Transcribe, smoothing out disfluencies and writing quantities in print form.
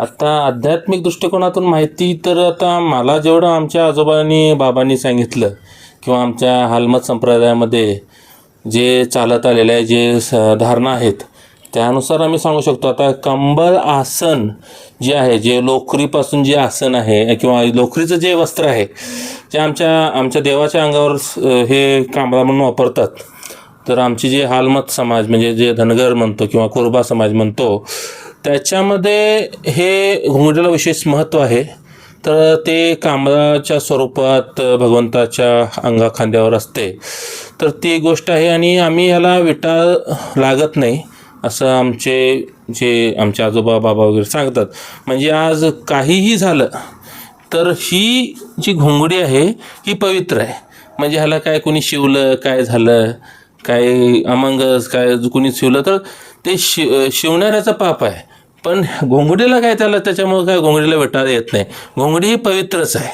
आता आध्यात्मिक दृष्टिकोनातून माहिती तर आता मला जेवढं आमच्या आजोबांनी बाबांनी सांगितलं किंवा आमच्या हालमत संप्रदायामध्ये जे चालत आलेले आहे जे धारणा आहेत त्यानुसार आम्ही सांगू शकतो. आता कंबळ आसन जे आहे, जे लोकरीपासून जे आसन आहे किंवा लोकरीचं जे वस्त्र आहे जे आमच्या देवाच्या अंगावर हे कांबळा म्हणून वापरतात. तर आमची जे हालमत समाज म्हणजे जे धनगर म्हणतो किंवा कुरुबा समाज म्हणतो त्याच्यामध्ये हे घुंगडीला विशेष महत्त्व आहे. तर ते कांबळाच्या स्वरूपात भगवंताच्या अंगाखांद्यावर असते. तर ती गोष्ट आहे आणि आम्ही ह्याला विटा लागत नाही असं आमचे आजोबा बाबा वगैरे सांगतात. म्हणजे आज काहीही झालं तर ही जी घोंगडी आहे ही पवित्र आहे. म्हणजे ह्याला काय कुणी शिवलं, काय झालं, काय अमंगस काय कुणी शिवलं तर ते शिवणाऱ्याचं पाप आहे. पण घोंगडीला काय त्याच्यामुळे काय घोंगडीला विटा येत नाही. घोंगडी ही पवित्रच आहे.